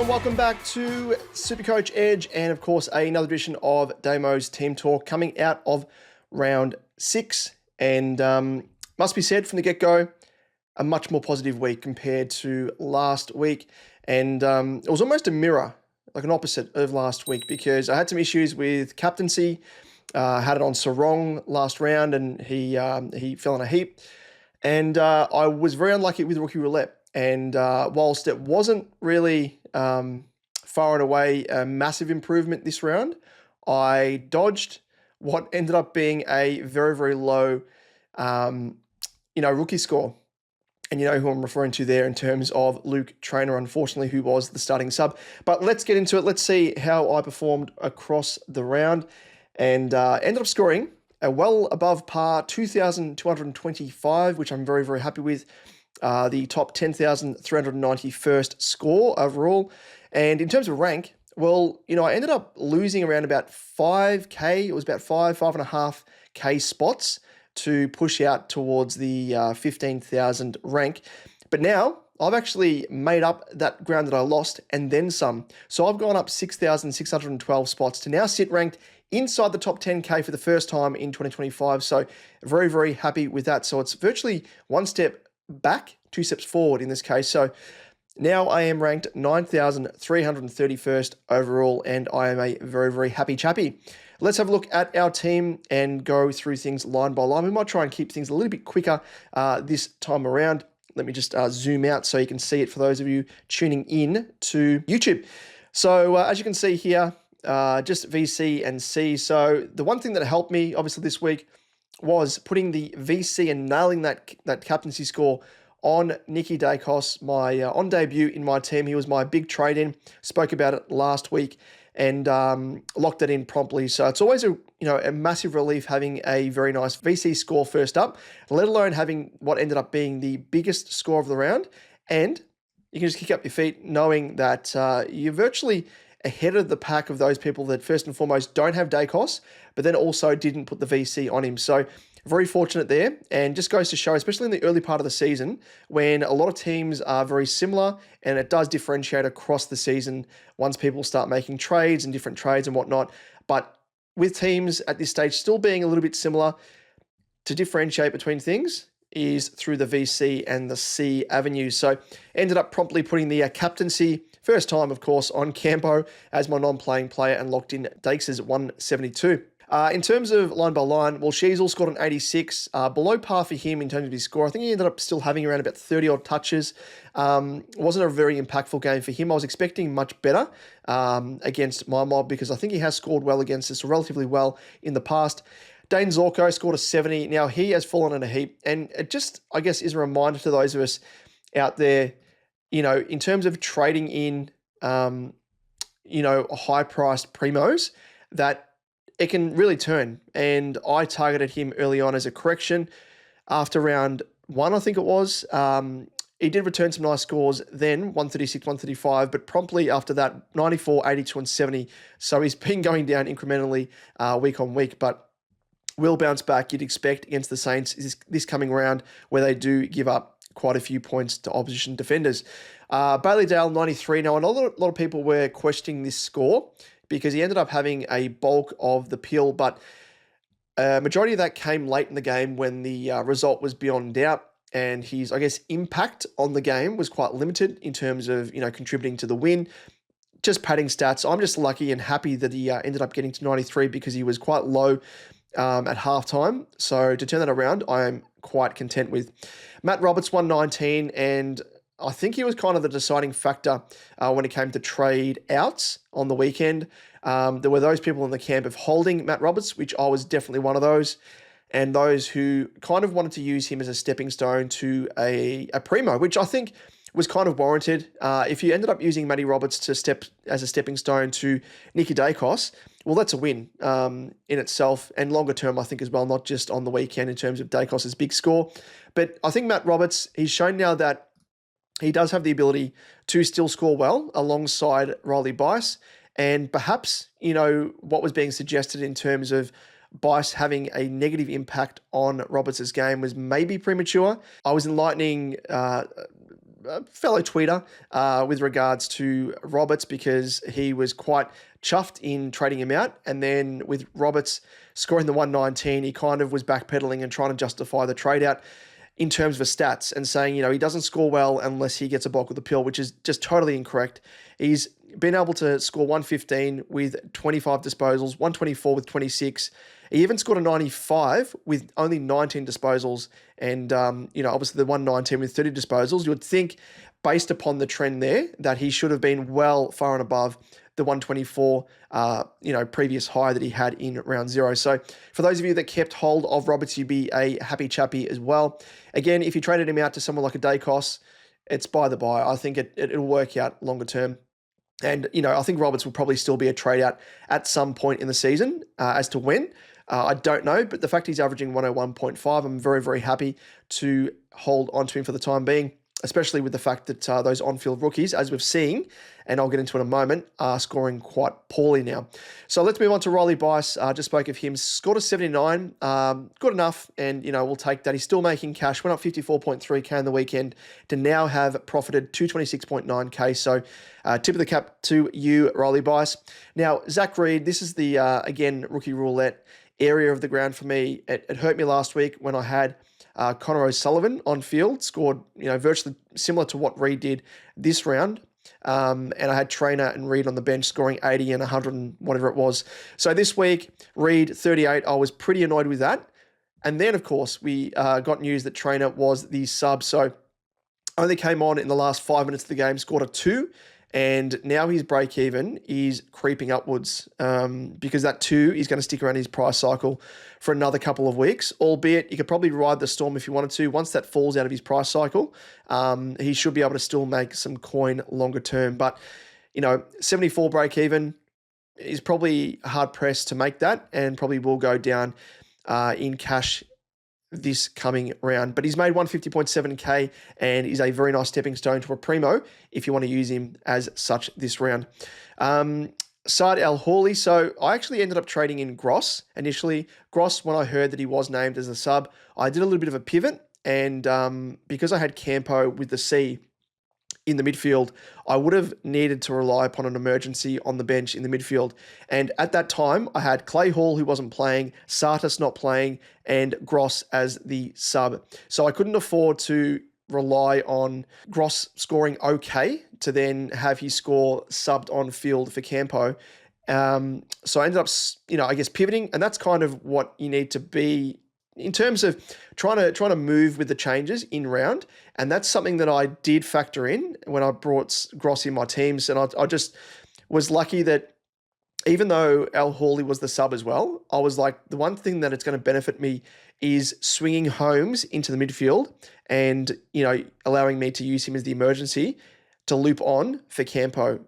gentlemen, welcome back to SuperCoach Edge and, of course, another edition of Damo's Team Talk coming out of round 6. And must be said from the get-go, a much more positive week compared to last week. And it was almost a mirror, like an opposite of last week, because I had some issues with captaincy. Had it on Sarong last round and he fell in a heap. And I was very unlucky with Rookie Roulette. And whilst it wasn't really far and away a massive improvement this round, I dodged what ended up being a very, very low, rookie score. And you know who I'm referring to there in terms of Luke Traynor, unfortunately, who was the starting sub. But let's get into it. Let's see how I performed across the round. And ended up scoring a well above par 2,225, which I'm very, very happy with. The top 10,391st score overall. And in terms of rank, well, I ended up losing around about 5K. It was about 5.5K spots to push out towards the 15,000 rank. But now I've actually made up that ground that I lost and then some. So I've gone up 6,612 spots to now sit ranked inside the top 10K for the first time in 2025. So very, very happy with that. So it's virtually one step back, 2 steps forward in this case. So now I am ranked 9,331st overall, and I am a very, very happy chappy. Let's have a look at our team and go through things line by line. We might try and keep things a little bit quicker this time around. Let me just zoom out so you can see it for those of you tuning in to YouTube. So as you can see here, just VC and C. So the one thing that helped me, obviously, this week was putting the VC and nailing that captaincy score on Nicky Dacos, my on debut in my team. He was my big trade-in. Spoke about it last week and locked it in promptly. So it's always a massive relief having a very nice VC score first up, let alone having what ended up being the biggest score of the round. And you can just kick up your feet knowing that you're virtually ahead of the pack of those people that first and foremost don't have Dacos, but then also didn't put the VC on him. So very fortunate there, and just goes to show, especially in the early part of the season, when a lot of teams are very similar, and it does differentiate across the season once people start making trades and different trades and whatnot. But with teams at this stage still being a little bit similar, to differentiate between things is through the VC and the C avenue. So ended up promptly putting the captaincy, first time, of course, on Campo as my non-playing player and locked in Dakes' 172. In terms of line by line, well, Sheasel scored an 86, below par for him in terms of his score. I think he ended up still having around about 30-odd touches. Wasn't a very impactful game for him. I was expecting much better against my mob because I think he has scored well against us, relatively well in the past. Dane Zorko scored a 70. Now, he has fallen in a heap, and it just, I guess, is a reminder to those of us out there, in terms of trading in, high-priced primos, that it can really turn. And I targeted him early on as a correction. After round 1, I think it was, he did return some nice scores then, 136, 135, but promptly after that, 94, 82, and 70. So he's been going down incrementally week on week, but will bounce back, you'd expect, against the Saints this coming round, where they do give up quite a few points to opposition defenders. Bailey Dale, 93. Now, a lot of people were questioning this score because he ended up having a bulk of the pill, but majority of that came late in the game when the result was beyond doubt, and his, I guess, impact on the game was quite limited in terms of, contributing to the win. Just padding stats. I'm just lucky and happy that he ended up getting to 93 because he was quite low at halftime. So to turn that around, I am quite content with. Matt Roberts, 119, and I think he was kind of the deciding factor when it came to trade outs on the weekend. There were those people in the camp of holding Matt Roberts, which I was definitely one of those, and those who kind of wanted to use him as a stepping stone to a primo, which I think was kind of warranted. If you ended up using Matty Roberts to step as a stepping stone to Nicky Dacos, well, that's a win in itself, and longer term, I think, as well, not just on the weekend in terms of Dacos' big score. But I think Matt Roberts, he's shown now that he does have the ability to still score well alongside Riley Bice, and perhaps, what was being suggested in terms of Bice having a negative impact on Roberts' game was maybe premature. I was enlightening a fellow tweeter with regards to Roberts, because he was quite chuffed in trading him out. And then with Roberts scoring the 119, he kind of was backpedaling and trying to justify the trade out in terms of his stats and saying, he doesn't score well unless he gets a bulk of the pill, which is just totally incorrect. He's been able to score 115 with 25 disposals, 124 with 26. He even scored a 95 with only 19 disposals. And, obviously the 119 with 30 disposals, you would think, based upon the trend there, that he should have been well far and above the 124, previous high that he had in round 0. So for those of you that kept hold of Roberts, you'd be a happy chappy as well. Again, if you traded him out to someone like a Dacos, it's by the by. I think it'll work out longer term. And, I think Roberts will probably still be a trade out at some point in the season. As to when, I don't know. But the fact he's averaging 101.5, I'm very, very happy to hold on to him for the time being, especially with the fact that those on-field rookies, as we've seen, and I'll get into in a moment, are scoring quite poorly now. So let's move on to Riley Bice. Just spoke of him. Scored a 79. Good enough, and, we'll take that. He's still making cash. Went up 54.3K in the weekend to now have profited 226.9K. So tip of the cap to you, Riley Bice. Now, Zach Reed, this is the, again, rookie roulette area of the ground for me. It hurt me last week when I had Connor O'Sullivan on field, scored, virtually similar to what Reed did this round. And I had Trainer and Reed on the bench scoring 80 and 100 and whatever it was. So this week, Reed 38, I was pretty annoyed with that. And then, of course, we got news that Trainer was the sub. So only came on in the last 5 minutes of the game, scored a 2. And now his break even is creeping upwards because that 2 is going to stick around his price cycle for another couple of weeks, albeit you could probably ride the storm if you wanted to. Once that falls out of his price cycle, he should be able to still make some coin longer term. But, 74 break even is probably hard pressed to make that and probably will go down in cash this coming round. But he's made 150.7K and is a very nice stepping stone to a primo if you want to use him as such this round. Saad Al Hawley. So I actually ended up trading in Gross initially. Gross, when I heard that he was named as a sub, I did a little bit of a pivot, and because I had Campo with the C in the midfield, I would have needed to rely upon an emergency on the bench in the midfield. And at that time, I had Clay Hall, who wasn't playing, Sartis not playing, and Gross as the sub. So I couldn't afford to rely on Gross scoring okay to then have his score subbed on field for Campo. So I ended up, pivoting, and that's kind of what you need to be in terms of trying to move with the changes in round. And that's something that I did factor in when I brought Gross in my teams. And I just was lucky that even though Al Hawley was the sub as well, I was like, the one thing that it's going to benefit me is swinging Holmes into the midfield and, allowing me to use him as the emergency to loop on for Campo.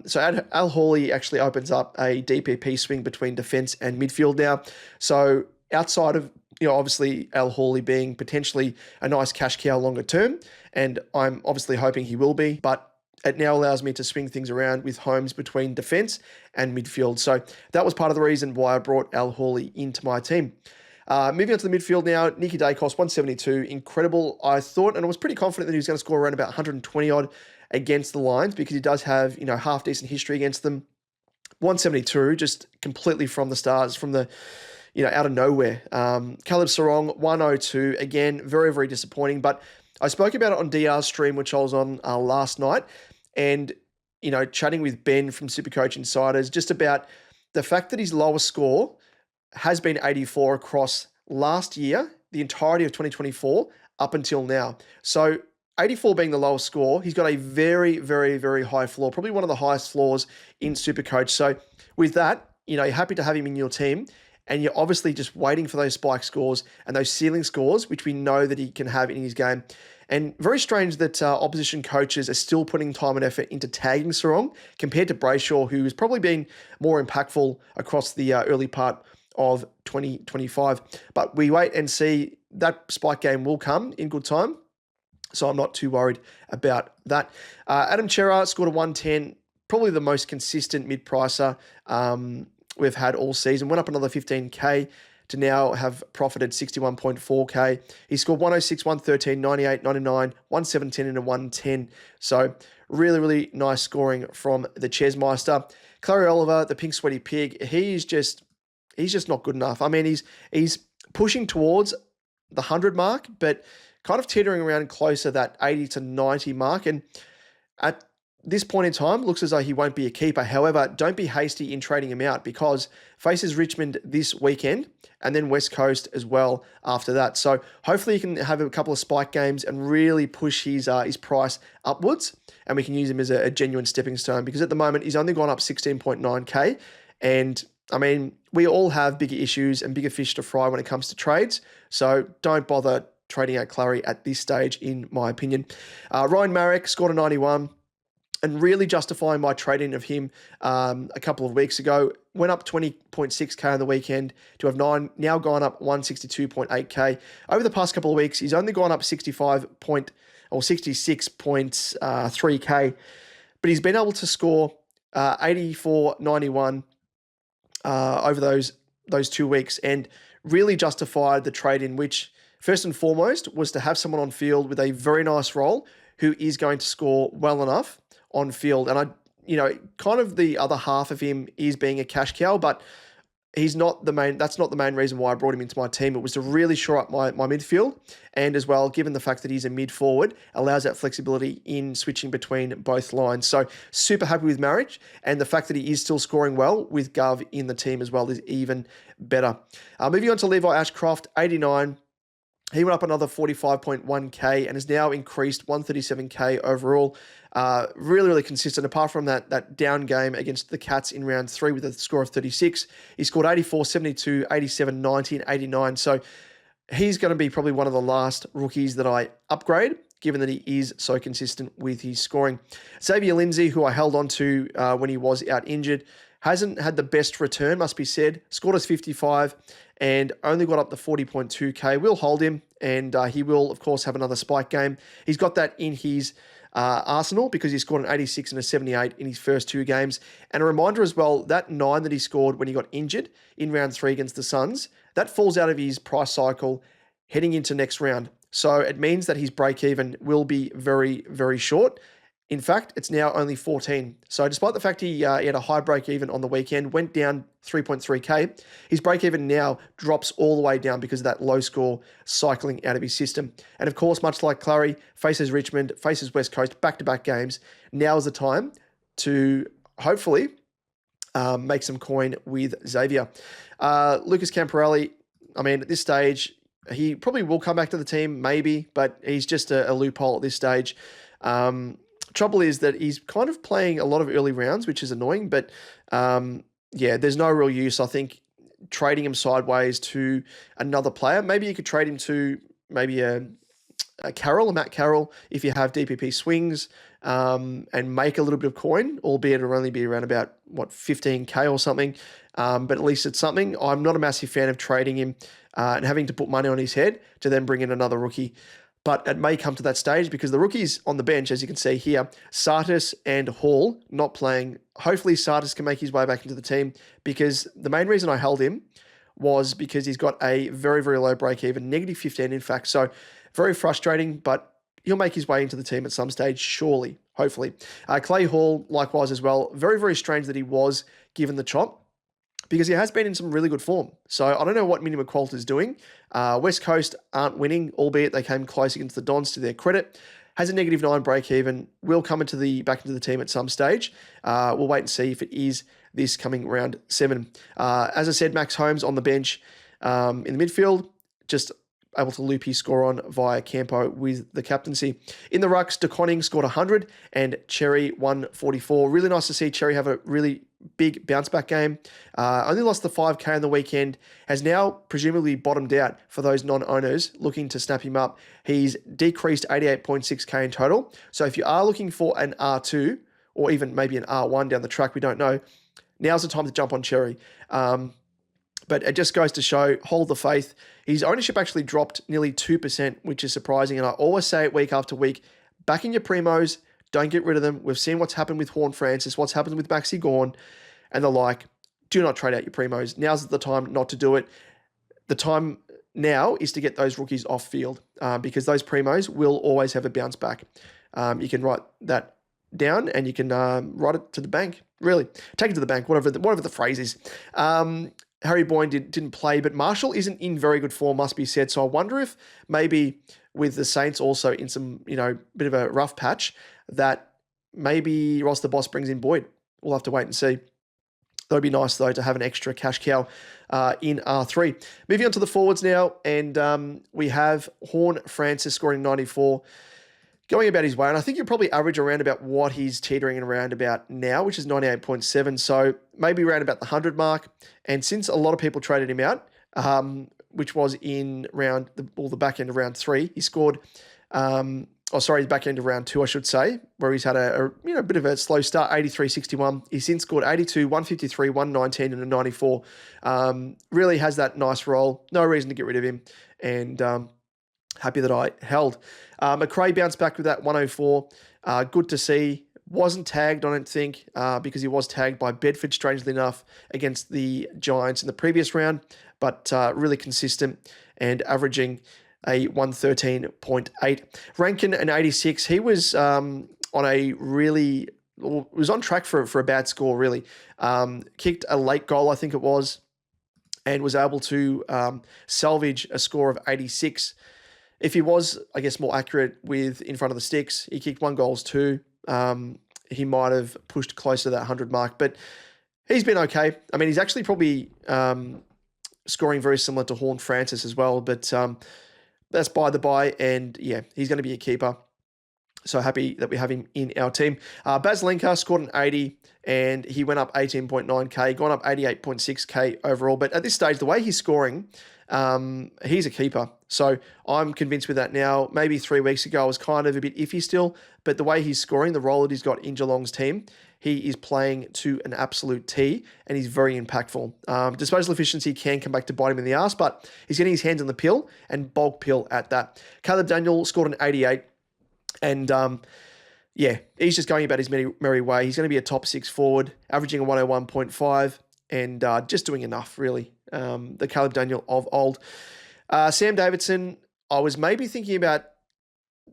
So Al Hawley actually opens up a DPP swing between defense and midfield now. So outside of, obviously Al Hawley being potentially a nice cash cow longer term, and I'm obviously hoping he will be, but it now allows me to swing things around with Holmes between defense and midfield. So that was part of the reason why I brought Al Hawley into my team. Moving on to the midfield now, Nicky Dacos, 172, incredible. I thought, and I was pretty confident that he was going to score around about 120 odd against the Lions because he does have, half decent history against them. 172, just completely from the stars, from the, out of nowhere. Caleb Sarong, 102, again, very, very disappointing. But I spoke about it on DR's stream, which I was on last night, and, chatting with Ben from SuperCoach Insiders, just about the fact that his lowest score has been 84 across last year, the entirety of 2024, up until now. So 84 being the lowest score, he's got a very, very, very high floor, probably one of the highest floors in SuperCoach. So with that, you're happy to have him in your team, and you're obviously just waiting for those spike scores and those ceiling scores, which we know that he can have in his game. And very strange that opposition coaches are still putting time and effort into tagging Sarong compared to Brayshaw, who has probably been more impactful across the early part of 2025. But we wait and see. That spike game will come in good time, so I'm not too worried about that. Adam Chera scored a 110, probably the most consistent mid-pricer we've had all season. Went up another 15K to now have profited 61.4k. He scored 106, 113, 98, 99, 117 and a 110. So really, really nice scoring from the Chesmeister. Clary Oliver, the pink sweaty pig, he's just not good enough. I mean, he's pushing towards the 100 mark, but kind of teetering around closer that 80 to 90 mark. And at this point in time, looks as though he won't be a keeper. However, don't be hasty in trading him out because faces Richmond this weekend and then West Coast as well after that. So hopefully he can have a couple of spike games and really push his price upwards, and we can use him as a genuine stepping stone because at the moment he's only gone up 16.9k. And I mean, we all have bigger issues and bigger fish to fry when it comes to trades. So don't bother trading out Clary at this stage, in my opinion. Ryan Marek scored a 91. And really justifying my trading of him a couple of weeks ago. Went up 20.6k on the weekend to have now gone up 162.8k. Over the past couple of weeks, he's only gone up 66.3k, but he's been able to score 84.91 over those 2 weeks, and really justified the trade in, which first and foremost was to have someone on field with a very nice role who is going to score well enough on field. And kind of the other half of him is being a cash cow, but he's not the main. That's not the main reason why I brought him into my team. It was to really shore up my midfield, and as well, given the fact that he's a mid forward, allows that flexibility in switching between both lines. So super happy with Marriage, and the fact that he is still scoring well with Gov in the team as well is even better. Moving on to Levi Ashcroft, 89. He went up another 45.1k and has now increased 137k overall. Really, really consistent. Apart from that down game against the Cats in round 3 with a score of 36, he scored 84, 72, 87, 90, and 89. So he's going to be probably one of the last rookies that I upgrade, given that he is so consistent with his scoring. Xavier Lindsay, who I held on to when he was out injured, hasn't had the best return, must be said. Scored us 55 and only got up to 40.2k. We'll hold him, and he will, of course, have another spike game. He's got that in his arsenal because he scored an 86 and a 78 in his first 2 games. And a reminder as well, that 9 that he scored when he got injured in round 3 against the Suns, that falls out of his price cycle heading into next round. So it means that his break-even will be very, very short. In fact, it's now only 14. So despite the fact he had a high break-even on the weekend, went down 3.3k, his break-even now drops all the way down because of that low score cycling out of his system. And of course, much like Clary, faces Richmond, faces West Coast, back-to-back games. Now is the time to hopefully make some coin with Xavier. Lucas Camporelli, I mean, at this stage, he probably will come back to the team, maybe, but he's just a loophole at this stage. Trouble is that he's kind of playing a lot of early rounds, which is annoying, but there's no real use. I think trading him sideways to another player, maybe you could trade him to maybe a Matt Carroll, if you have DPP swings, and make a little bit of coin, albeit it'll only be around about, 15k or something, but at least it's something. I'm not a massive fan of trading him and having to put money on his head to then bring in another rookie. But it may come to that stage because the rookies on the bench, as you can see here, Sartis and Hall not playing. Hopefully Sartis can make his way back into the team, because the main reason I held him was because he's got a very, very low break-even, negative 15 in fact. So very frustrating, but he'll make his way into the team at some stage, surely, hopefully. Clay Hall, likewise as well. Very, very strange that he was given the chop, because he has been in some really good form. So I don't know what Minnie McQualter is doing. West Coast aren't winning, albeit they came close against the Dons, to their credit. Has a negative 9 break even. Will come back into the team at some stage. We'll wait and see if it is this coming round 7. As I said, Max Holmes on the bench in the midfield, just able to loop his score on via Campo with the captaincy. In the rucks, DeConning scored 100 and Cherry 144. Really nice to see Cherry have a really big bounce back game. Only lost the 5k on the weekend. Has now presumably bottomed out for those non-owners looking to snap him up. He's decreased 88.6k in total. So if you are looking for an R2 or even maybe an R1 down the track, we don't know, now's the time to jump on Cherry. But it just goes to show, hold the faith. His ownership actually dropped nearly 2%, which is surprising. And I always say it week after week, back in your primos, don't get rid of them. We've seen what's happened with Horn Francis, what's happened with Maxi Gorn and the like. Do not trade out your primos. Now's the time not to do it. the time now is to get those rookies off field because those primos will always have a bounce back. You can write that down and you can write it to the bank. Really, take it to the bank, whatever the phrase is. Harry Boyne didn't play, but Marshall isn't in very good form, must be said. So I wonder if maybe with the Saints also in some, bit of a rough patch, that maybe Ross the Boss brings in Boyd. We'll have to wait and see. That would be nice, though, to have an extra cash cow in R3. Moving on to the forwards now, and we have Horn Francis scoring 94, going about his way. And I think you'll probably average around about what he's teetering around about now, which is 98.7. So maybe around about the 100 mark. And since a lot of people traded him out, which was in the back end of round 3, he scored... back end of round 2, I should say, where he's had a bit of a slow start, 83-61. He's since scored 82, 153, 119, and a 94. Really has that nice role. No reason to get rid of him, and happy that I held. McRae bounced back with that 104. Good to see. Wasn't tagged, I don't think, because he was tagged by Bedford, strangely enough, against the Giants in the previous round, but really consistent and averaging a 113.8. Rankin, an 86. He was on track for a bad score, really. Kicked a late goal, I think it was, and was able to salvage a score of 86. If he was, I guess, more accurate with in front of the sticks, he kicked 1 goal too. He might have pushed closer to that 100 mark, but he's been okay. I mean, he's actually probably scoring very similar to Horn Francis as well, but that's by the by, and yeah, he's going to be a keeper. So happy that we have him in our team. Baz Linker scored an 80, and he went up 18.9k, gone up 88.6k overall. But at this stage, the way he's scoring, he's a keeper. So I'm convinced with that now. Maybe 3 weeks ago, I was kind of a bit iffy still, but the way he's scoring, the role that he's got in Geelong's team, he is playing to an absolute T, and he's very impactful. Disposal efficiency can come back to bite him in the ass, but he's getting his hands on the pill, and bulk pill at that. Caleb Daniel scored an 88, and he's just going about his merry way. He's going to be a top 6 forward, averaging a 101.5, and just doing enough, really. The Caleb Daniel of old. Sam Davidson, I was maybe thinking about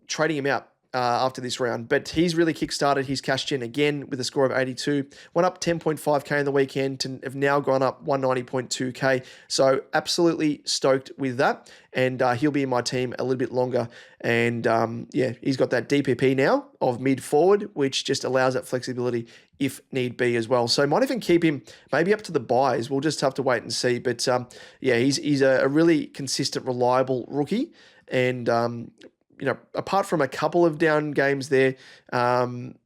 trading him out after this round, but he's really kickstarted his cash gen again with a score of 82. Went up 10.5k in the weekend to have now gone up 190.2k. So absolutely stoked with that, and he'll be in my team a little bit longer. And he's got that DPP now of mid forward, which just allows that flexibility if need be as well. So might even keep him maybe up to the buys. We'll just have to wait and see. But he's a really consistent, reliable rookie, and apart from a couple of down games there,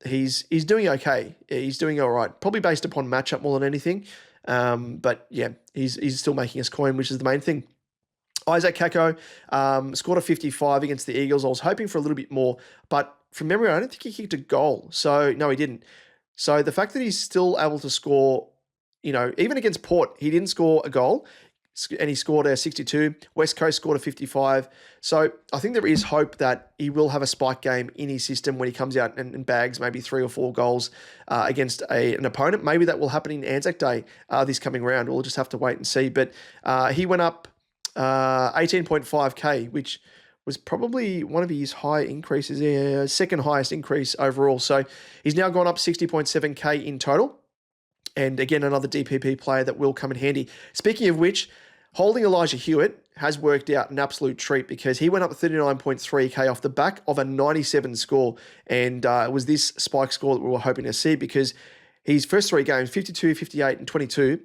he's doing okay. He's doing all right, probably based upon matchup more than anything. But yeah, he's still making us coin, which is the main thing. Isaac Kako scored a 55 against the Eagles. I was hoping for a little bit more, but from memory, I don't think he kicked a goal. So no, he didn't. So the fact that he's still able to score, even against Port, he didn't score a goal, and he scored a 62. West Coast scored a 55. So I think there is hope that he will have a spike game in his system when he comes out and bags maybe 3 or 4 goals against an opponent. Maybe that will happen in Anzac Day this coming round. We'll just have to wait and see. But he went up 18.5k, which was probably one of his high increases, second highest increase overall. So he's now gone up 60.7k in total. And again, another DPP player that will come in handy. Speaking of which, holding Elijah Hewitt has worked out an absolute treat, because he went up 39.3k off the back of a 97 score. And it was this spike score that we were hoping to see, because his first 3 games, 52, 58, and 22,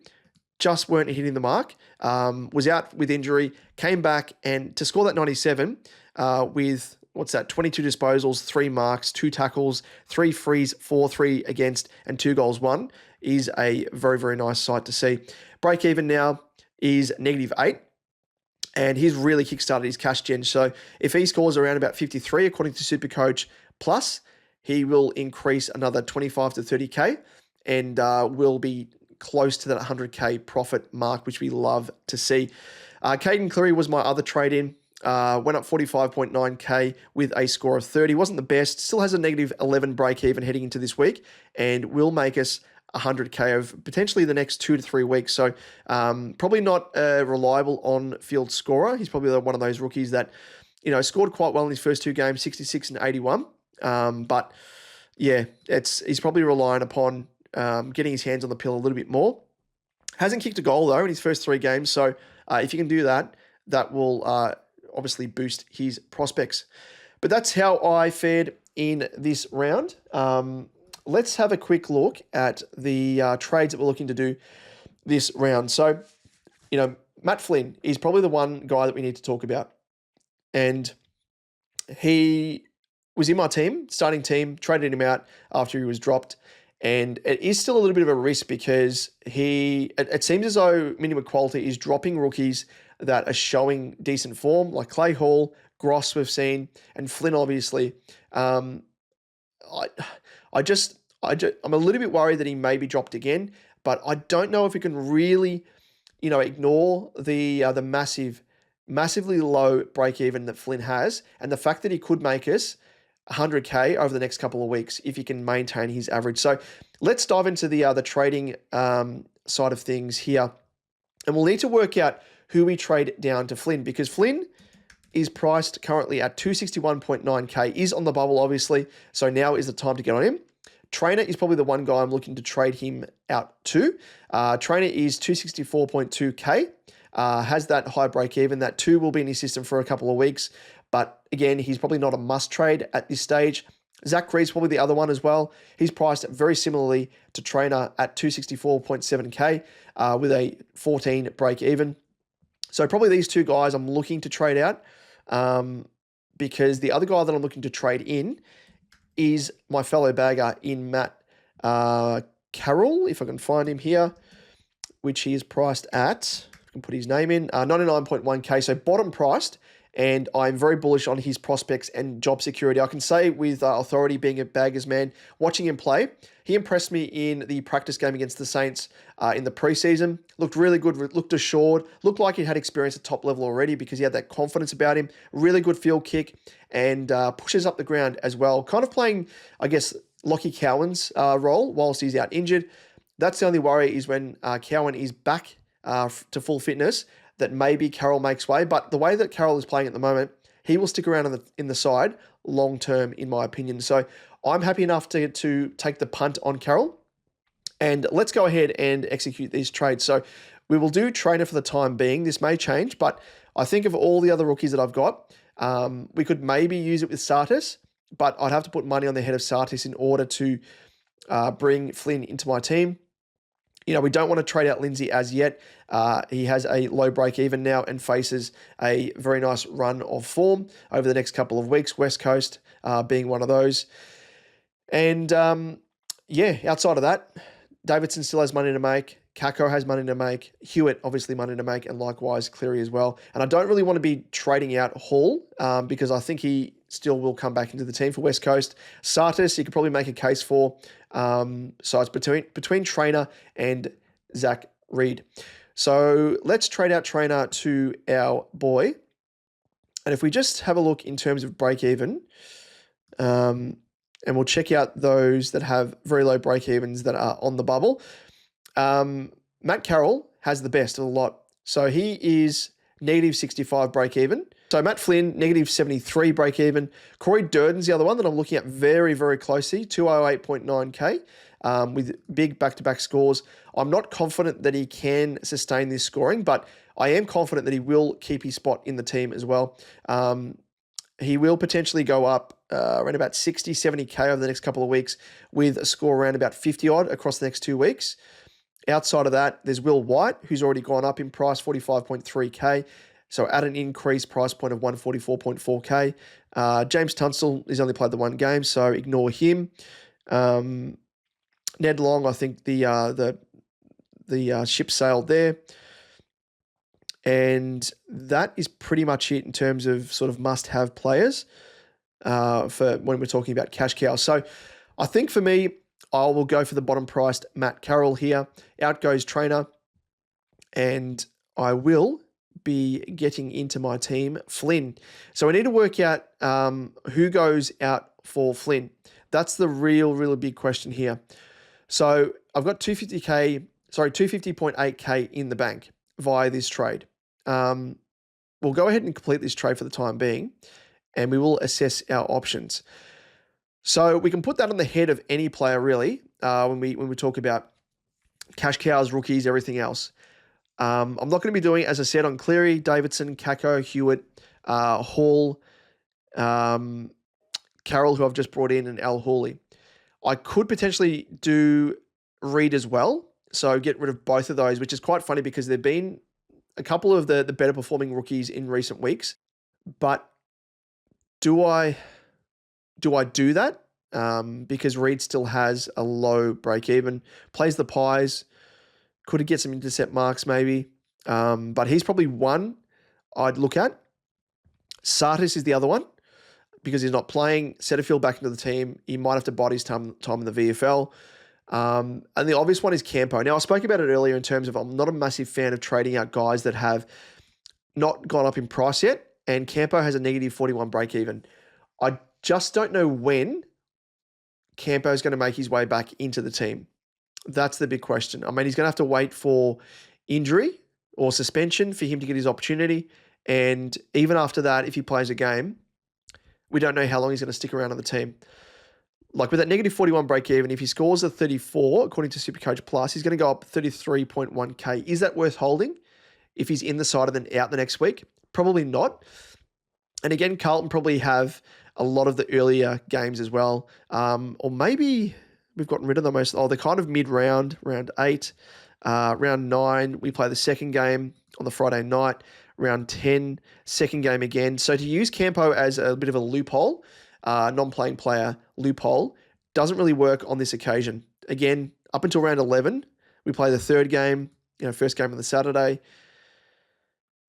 just weren't hitting the mark. Was out with injury, came back, and to score that 97 with, 22 disposals, 3 marks, 2 tackles, 3 frees, 4-3 against, and 2 goals won, is a very, very nice sight to see. Break even now is -8, and he's really kickstarted his cash gen. So if he scores around about 53, according to SuperCoach Plus, he will increase another 25 to 30k, and will be close to that 100k profit mark, which we love to see. Caden Cleary was my other trade-in. Went up 45.9k with a score of 30. Wasn't the best. Still has a -11 break even heading into this week, and will make us 100K of potentially the next 2 to 3 weeks. So probably not a reliable on-field scorer. He's probably one of those rookies that, scored quite well in his first 2 games, 66 and 81. But yeah, he's probably relying upon getting his hands on the pill a little bit more. Hasn't kicked a goal though in his first 3 games. So if you can do that, that will obviously boost his prospects. But that's how I fared in this round. Let's have a quick look at the trades that we're looking to do this round. So, Matt Flynn is probably the one guy that we need to talk about. And he was in my team, starting team, traded him out after he was dropped. And it is still a little bit of a risk because it seems as though minimum quality is dropping rookies that are showing decent form, like Clay Hall, Gross we've seen, and Flynn obviously. I'm a little bit worried that he may be dropped again, but I don't know if we can really, ignore the massively low break even that Flynn has, and the fact that he could make us 100K over the next couple of weeks if he can maintain his average. So let's dive into the trading side of things here, and we'll need to work out who we trade down to Flynn, because Flynn is priced currently at 261.9K, is on the bubble obviously, so now is the time to get on him. Trainer is probably the one guy I'm looking to trade him out to. Trainer is 264.2K, has that high break even. That 2 will be in his system for a couple of weeks, but again, he's probably not a must trade at this stage. Zach Reed's probably the other one as well. He's priced very similarly to Trainer at 264.7K with a 14 break even. So probably these 2 guys I'm looking to trade out because the other guy that I'm looking to trade in is my fellow bagger in Matt Carroll, if I can find him here, which he is priced at, I can put his name in, 99.1K, so bottom priced, and I'm very bullish on his prospects and job security. I can say with authority, being a baggers man, watching him play, he impressed me in the practice game against the Saints in the preseason. Looked really good, looked assured, looked like he had experience at top level already because he had that confidence about him. Really good field kick and pushes up the ground as well. Kind of playing, I guess, Lockie Cowan's role whilst he's out injured. That's the only worry is when Cowan is back to full fitness, that maybe Carroll makes way. But the way that Carroll is playing at the moment, he will stick around in the side long term, in my opinion. So I'm happy enough to take the punt on Carroll. And let's go ahead and execute these trades. So we will do Trainer for the time being. This may change, but I think of all the other rookies that I've got, we could maybe use it with Sartis, but I'd have to put money on the head of Sartis in order to bring Flynn into my team. We don't want to trade out Lindsay as yet. He has a low break even now and faces a very nice run of form over the next couple of weeks, West Coast being one of those. And outside of that, Davidson still has money to make. Kako has money to make. Hewitt, obviously, money to make, and likewise Cleary as well. And I don't really want to be trading out Hall because I think he still will come back into the team for West Coast. Sartis, you could probably make a case for. So it's between Trainer and Zach Reed. So let's trade out Trainer to our boy. And if we just have a look in terms of break even, and we'll check out those that have very low break evens that are on the bubble. Matt Carroll has the best of the lot. So he is negative 65 break even. So Matt Flynn, negative 73 break even. Corey Durden's the other one that I'm looking at very, very closely, 208.9K with big back-to-back scores. I'm not confident that he can sustain this scoring, but I am confident that he will keep his spot in the team as well. He will potentially go up around about 60, 70K over the next couple of weeks with a score around about 50 odd across the next 2 weeks. Outside of that, there's Will White, who's already gone up in price, 45.3K. So at an increased price point of 144.4K. James Tunstall has only played the 1 game, so ignore him. Ned Long, I think the ship sailed there. And that is pretty much it in terms of sort of must-have players for when we're talking about cash cows. So I think for me, I will go for the bottom-priced Matt Carroll here. Out goes Trainer. And I will be getting into my team Flynn. So I need to work out who goes out for Flynn. That's the really big question here. So I've got 250.8K in the bank via this trade. We'll go ahead and complete this trade for the time being, and we will assess our options. So we can put that on the head of any player, really, when we talk about cash cows, rookies, everything else. I'm not going to be doing, as I said, on Cleary, Davidson, Kako, Hewitt, Hall, Carroll, who I've just brought in, and Al Hawley. I could potentially do Reed as well, so get rid of both of those, which is quite funny because they've been a couple of the better performing rookies in recent weeks. But do I do that? Because Reed still has a low break even, plays the Pies, could get some intercept marks maybe, but he's probably one I'd look at. Sartis is the other one because he's not playing. Setterfield back into the team. He might have to bide his time in the VFL. And the obvious one is Campo. Now, I spoke about it earlier in terms of I'm not a massive fan of trading out guys that have not gone up in price yet, and Campo has a negative 41 break even. I just don't know when Campo is going to make his way back into the team. That's the big question. I mean, he's going to have to wait for injury or suspension for him to get his opportunity. And even after that, if he plays a game, we don't know how long he's going to stick around on the team. Like with that negative 41 break even, if he scores a 34, according to SuperCoach Plus, he's going to go up 33.1K. Is that worth holding if he's in the side and then out the next week? Probably not. And again, Carlton probably have a lot of the earlier games as well. Or maybe we've gotten rid of the most. Oh, they're kind of mid-round, round 8, round 9. We play the second game on the Friday night. Round 10, second game again. So to use Campo as a bit of a loophole, non-playing player loophole, doesn't really work on this occasion. Again, up until round 11, we play the third game, first game on the Saturday.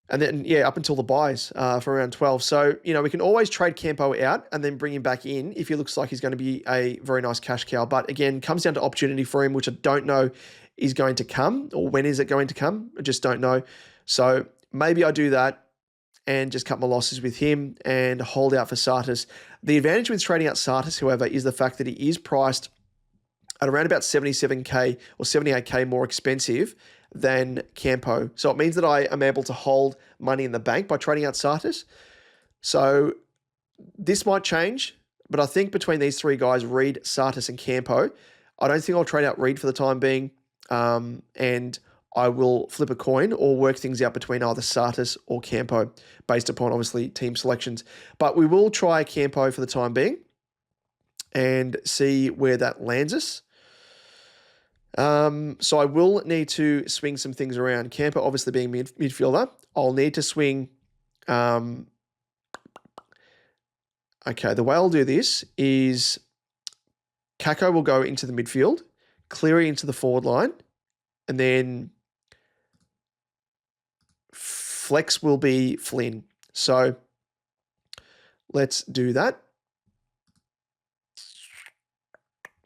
And then, up until the buys for round 12. So, we can always trade Campo out and then bring him back in if he looks like he's going to be a very nice cash cow. But again, comes down to opportunity for him, which I don't know is going to come, or when is it going to come? I just don't know. So maybe I do that and just cut my losses with him and hold out for Sartis. The advantage with trading out Sartis, however, is the fact that he is priced at around about 77K or 78K more expensive than Campo. So it means that I am able to hold money in the bank by trading out Sartis. So this might change, but I think between these three guys, Reed, Sartis, and Campo, I don't think I'll trade out Reed for the time being. And I will flip a coin or work things out between either Sartis or Campo based upon, obviously, team selections. But we will try Campo for the time being and see where that lands us. So I will need to swing some things around. Campo obviously being midfielder. I'll need to swing. Okay, the way I'll do this is Kako will go into the midfield, Cleary into the forward line, and then flex will be Flynn. So let's do that.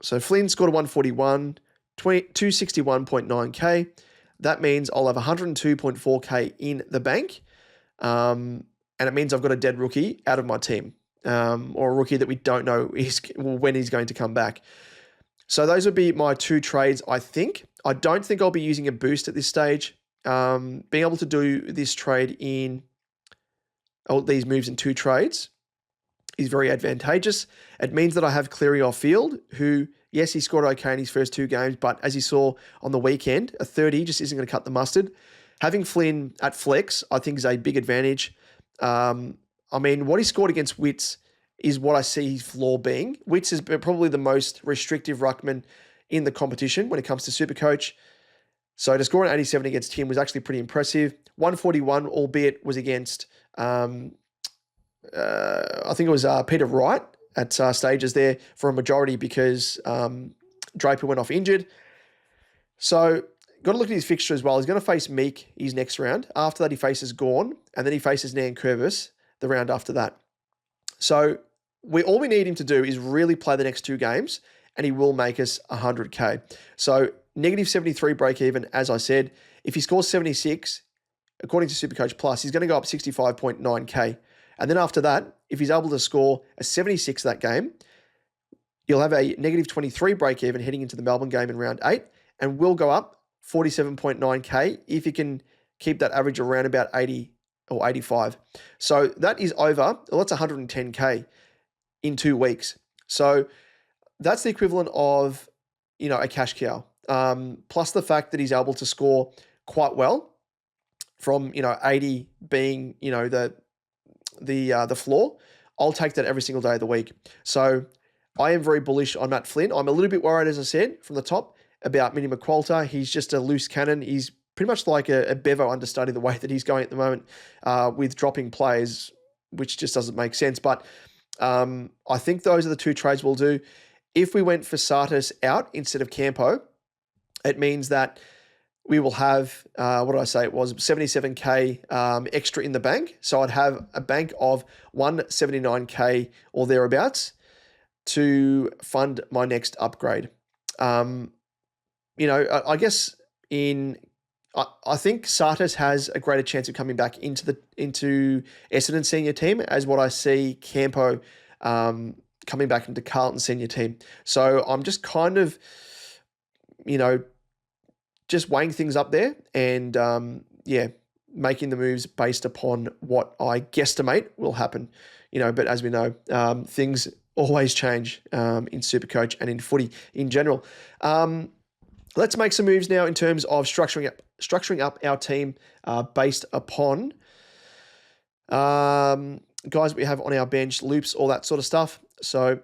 So Flynn scored a 141. 261.9K. That means I'll have 102.4K in the bank. And it means I've got a dead rookie out of my team, or a rookie that we don't know when he's going to come back. So those would be my two trades, I think. I don't think I'll be using a boost at this stage. Being able to do this trade these moves in two trades is very advantageous. It means that I have Cleary off field, who, yes, he scored okay in his first two games, but as you saw on the weekend, a 30 just isn't going to cut the mustard. Having Flynn at flex, I think, is a big advantage. What he scored against Wits is what I see his flaw being. Wits is probably the most restrictive ruckman in the competition when it comes to SuperCoach. So to score an 87 against him was actually pretty impressive. 141, albeit was against, I think it was Peter Wright at stages there for a majority because Draper went off injured. So got to look at his fixture as well. He's going to face Meek his next round. After that, he faces Gorn, and then he faces Nan Curvis the round after that. So all we need him to do is really play the next two games, and he will make us 100K. So negative 73 break even, as I said. If he scores 76, according to SuperCoach Plus, he's going to go up 65.9K. And then after that, if he's able to score a 76 that game, you'll have a negative 23 break even heading into the Melbourne game in round 8. and will go up 47.9K if you can keep that average around about 80 or 85. So that is over, well, that's 110K in 2 weeks. So that's the equivalent of, a cash cow. Plus the fact that he's able to score quite well from, 80 being, the floor. I'll take that every single day of the week. So I am very bullish on Matt Flynn. I'm a little bit worried, as I said, from the top about Mini McQualter. He's just a loose cannon. He's pretty much like a Bevo understudy the way that he's going at the moment with dropping plays, which just doesn't make sense. But I think those are the 2 trades we'll do. If we went for Sartis out instead of Campo, it means that we will have, what did I say? It was 77K extra in the bank. So I'd have a bank of 179K or thereabouts to fund my next upgrade. I guess I think Sartis has a greater chance of coming back into Essendon senior team as what I see Campo coming back into Carlton senior team. So I'm just kind of, just weighing things up there and, making the moves based upon what I guesstimate will happen. But as we know, things always change in SuperCoach and in footy in general. Let's make some moves now in terms of structuring up our team based upon guys that we have on our bench, loops, all that sort of stuff. So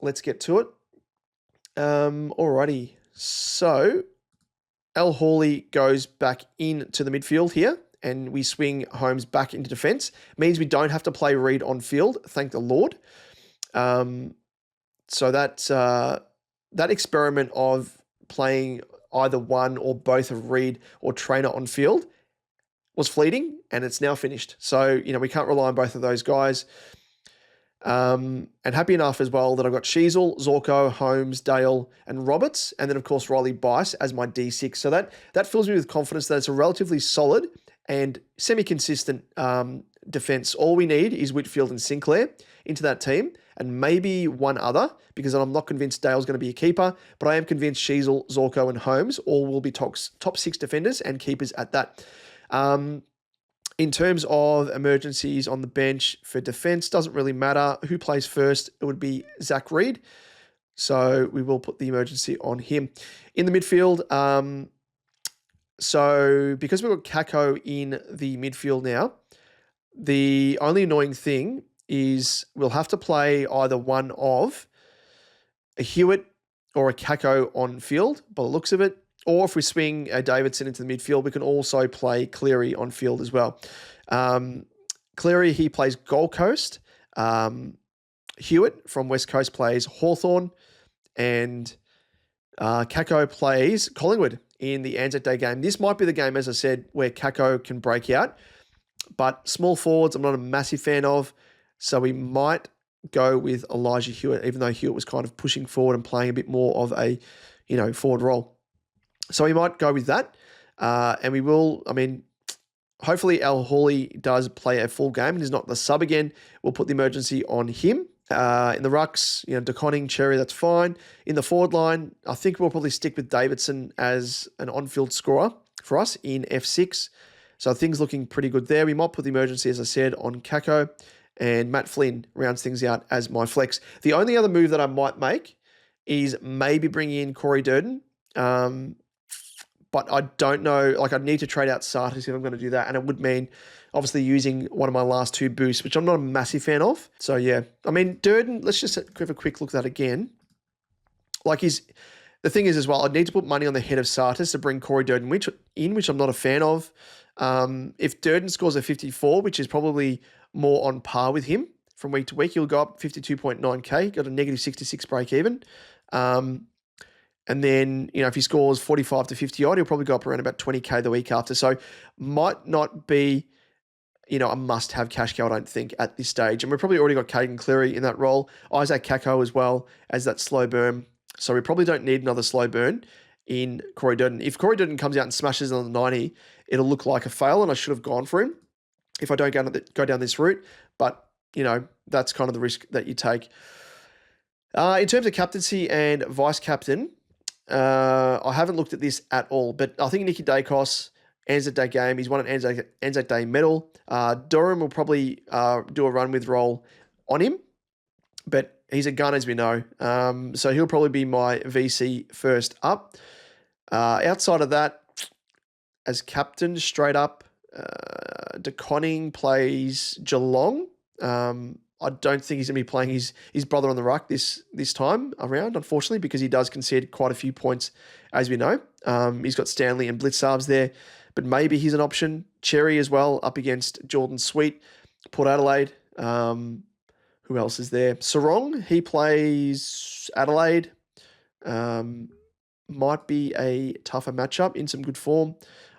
let's get to it. Alrighty. So Al Hawley goes back into the midfield here, and we swing Holmes back into defence. Means we don't have to play Reed on field, thank the Lord. So that experiment of playing either one or both of Reed or Trainer on field was fleeting, and it's now finished. So, we can't rely on both of those guys. And happy enough as well that I've got Sheasel, Zorko, Holmes, Dale, and Roberts, and then of course Riley Bice as my D6. So that fills me with confidence that it's a relatively solid and semi-consistent defense. All we need is Whitfield and Sinclair into that team, and maybe one other, because I'm not convinced Dale's going to be a keeper, but I am convinced Sheasel, Zorko, and Holmes all will be top 6 defenders and keepers at that. In terms of emergencies on the bench for defense, doesn't really matter who plays first. It would be Zach Reed. So we will put the emergency on him. In the midfield, so because we've got Kako in the midfield now, the only annoying thing is we'll have to play either one of a Hewitt or a Kako on field by the looks of it. Or if we swing a Davidson into the midfield, we can also play Cleary on field as well. Cleary, he plays Gold Coast. Hewitt from West Coast plays Hawthorn. And Kako plays Collingwood in the Anzac Day game. This might be the game, as I said, where Kako can break out. But small forwards, I'm not a massive fan of. So we might go with Elijah Hewitt, even though Hewitt was kind of pushing forward and playing a bit more of a, forward role. So we might go with that. And we will, hopefully Al Hawley does play a full game and is not the sub again. We'll put the emergency on him. In the rucks, DeConning, Cherry, that's fine. In the forward line, I think we'll probably stick with Davidson as an on-field scorer for us in F6. So things looking pretty good there. We might put the emergency, as I said, on Kako. And Matt Flynn rounds things out as my flex. The only other move that I might make is maybe bring in Corey Durden. But I don't know, I'd need to trade out Sartis if I'm going to do that. And it would mean, obviously, using one of my last 2 boosts, which I'm not a massive fan of. So, yeah. Durden, let's just have a quick look at that again. The thing is as well, I'd need to put money on the head of Sartis to bring Corey Durden which I'm not a fan of. If Durden scores a 54, which is probably more on par with him from week to week, he'll go up 52.9K, got a negative 66 break even. And then, if he scores 45 to 50 odd, he'll probably go up around about 20K the week after. So might not be, a must-have cash cow, I don't think, at this stage. And we've probably already got Caden Cleary in that role. Isaac Kako as well as that slow burn. So we probably don't need another slow burn in Corey Durden. If Corey Durden comes out and smashes on the 90, it'll look like a fail, and I should have gone for him if I don't go down this route. But, that's kind of the risk that you take. In terms of captaincy and vice-captain, I haven't looked at this at all, but I think Nicky Dacos, Anzac Day game, he's won an Anzac Day medal. Durham will probably do a run with roll on him, but he's a gun, as we know. So he'll probably be my VC first up. Outside of that, as captain, straight up, De Conning plays Geelong. I don't think he's going to be playing his brother on the ruck this time around, unfortunately, because he does concede quite a few points, as we know. He's got Stanley and Blitzarves there, but maybe he's an option. Cherry as well, up against Jordan Sweet, Port Adelaide. Who else is there? Sarong, he plays Adelaide. Might be a tougher matchup in some good form.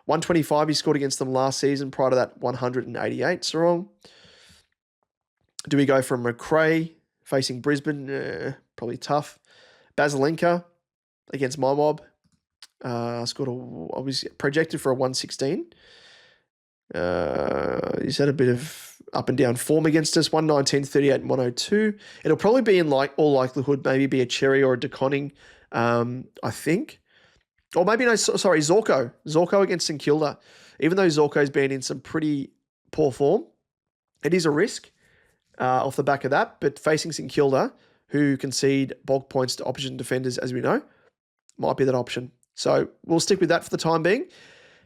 125 he scored against them last season. Prior to that, 188, Sarong. Do we go from McRae facing Brisbane? Probably tough. Basilenka against my mob. I was projected for a 116. He's had a bit of up and down form against us. 119, 38, and 102. It'll probably be in all likelihood maybe be a Cherry or a De Conning, I think. Or maybe Zorko. Zorko against St Kilda. Even though Zorko's been in some pretty poor form, it is a risk off the back of that. But facing St Kilda, who concede bulk points to opposition defenders, as we know, might be that option. So we'll stick with that for the time being.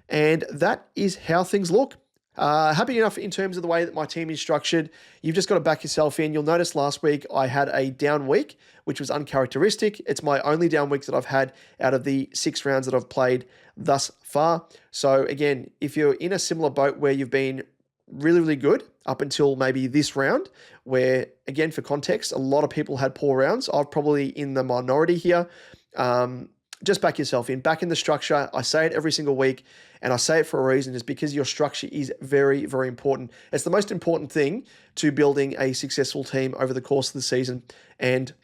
And that is how things look. Happy enough in terms of the way that my team is structured. You've just got to back yourself in. You'll notice last week I had a down week, which was uncharacteristic. It's my only down week that I've had out of the 6 rounds that I've played thus far. So again, if you're in a similar boat where you've been really, really good up until maybe this round, where, again, for context, a lot of people had poor rounds. I'm probably in the minority here. Just back yourself in. Back in the structure. I say it every single week, and I say it for a reason. It's because your structure is very, very important. It's the most important thing to building a successful team over the course of the season. And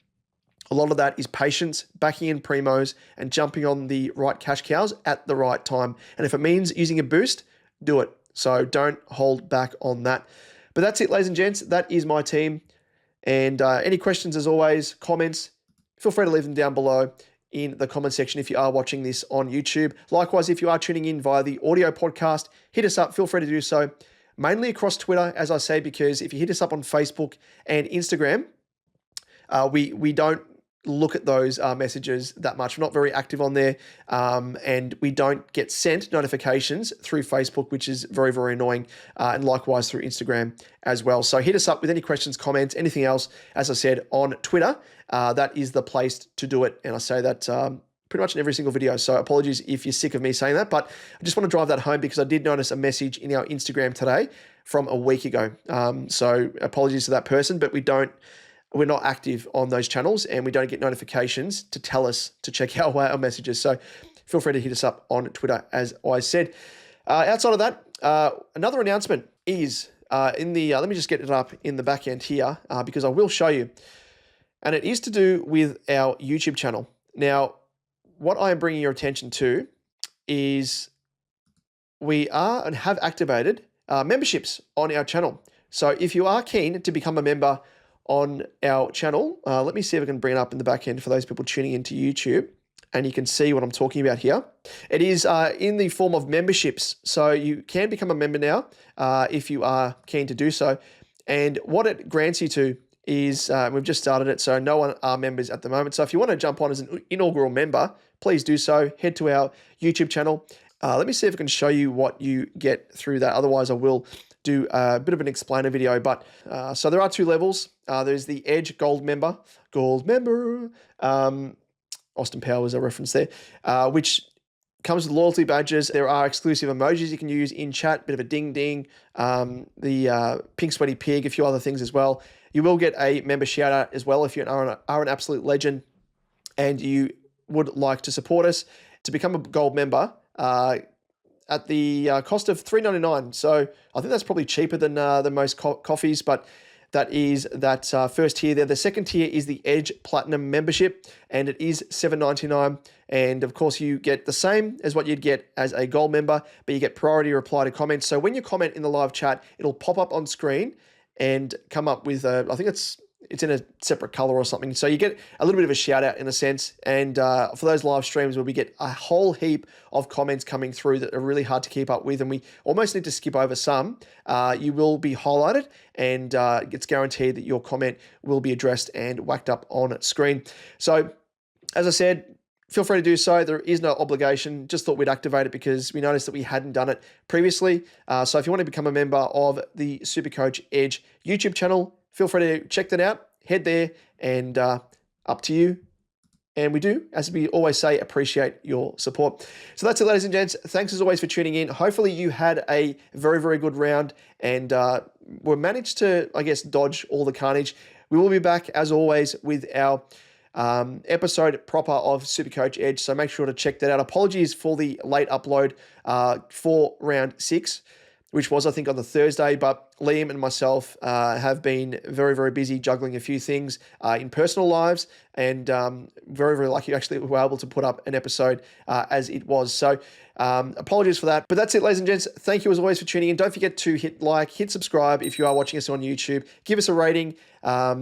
a lot of that is patience, backing in primos, and jumping on the right cash cows at the right time. And if it means using a boost, do it. So don't hold back on that. But that's it, ladies and gents. That is my team. And any questions, as always, comments, feel free to leave them down below in the comment section if you are watching this on YouTube. Likewise, if you are tuning in via the audio podcast, hit us up. Feel free to do so. Mainly across Twitter, as I say, because if you hit us up on Facebook and Instagram, we don't look at those messages that much. We're not very active on there, and we don't get sent notifications through Facebook, which is very, very annoying, and likewise through Instagram as well. So hit us up with any questions, comments, anything else, as I said, on Twitter. That is the place to do it, and I say that pretty much in every single video. So apologies if you're sick of me saying that, but I just want to drive that home because I did notice a message in our Instagram today from a week ago. So apologies to that person, but we're not active on those channels and we don't get notifications to tell us to check out our messages. So feel free to hit us up on Twitter, as I said. Outside of that, another announcement is in the, let me just get it up in the back end here because I will show you. And it is to do with our YouTube channel. Now, what I am bringing your attention to is we are and have activated memberships on our channel. So if you are keen to become a member on our channel, let me see if I can bring it up in the back end for those people tuning into YouTube, and you can see what I'm talking about here. It is in the form of memberships. So you can become a member now if you are keen to do so. And what it grants you to is, we've just started it, so no one are members at the moment. So if you want to jump on as an inaugural member, please do so. Head to our YouTube channel. Let me see if I can show you what you get through that. Otherwise, I will do a bit of an explainer video. But so there are 2 levels. There's the Edge Gold member. Austin Powers, a reference there, which comes with loyalty badges. There are exclusive emojis you can use in chat, bit of a ding ding, the pink sweaty pig, a few other things as well. You will get a member shout out as well if you are an absolute legend and you would like to support us. To become a gold member at the cost of $3.99. So I think that's probably cheaper than most coffees, but that is that first tier there. The second tier is the Edge Platinum membership, and it is $7.99. And of course, you get the same as what you'd get as a gold member, but you get priority reply to comments. So when you comment in the live chat, it'll pop up on screen and come up with, I think it's it's in a separate color or something. So you get a little bit of a shout out in a sense. And for those live streams where we get a whole heap of comments coming through that are really hard to keep up with, and we almost need to skip over some, you will be highlighted, and it's guaranteed that your comment will be addressed and whacked up on screen. So as I said, feel free to do so. There is no obligation. Just thought we'd activate it because we noticed that we hadn't done it previously. So if you want to become a member of the SuperCoach Edge YouTube channel, feel free to check that out. Head there, and up to you. And we do, as we always say, appreciate your support. So that's it, ladies and gents. Thanks as always for tuning in. Hopefully you had a very, very good round and we managed to, I guess, dodge all the carnage. We will be back, as always, with our episode proper of SuperCoach Edge, so make sure to check that out. Apologies for the late upload for round 6, which was, I think, on the Thursday, but Liam and myself have been very, very busy juggling a few things in personal lives, and very, very lucky actually we were able to put up an episode as it was. So apologies for that, but that's it, ladies and gents. Thank you as always for tuning in. Don't forget to hit like, hit subscribe if you are watching us on YouTube. Give us a rating,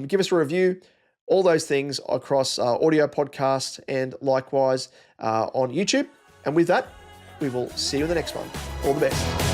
give us a review. All those things across audio, podcast, and likewise on YouTube. And with that, we will see you in the next one. All the best.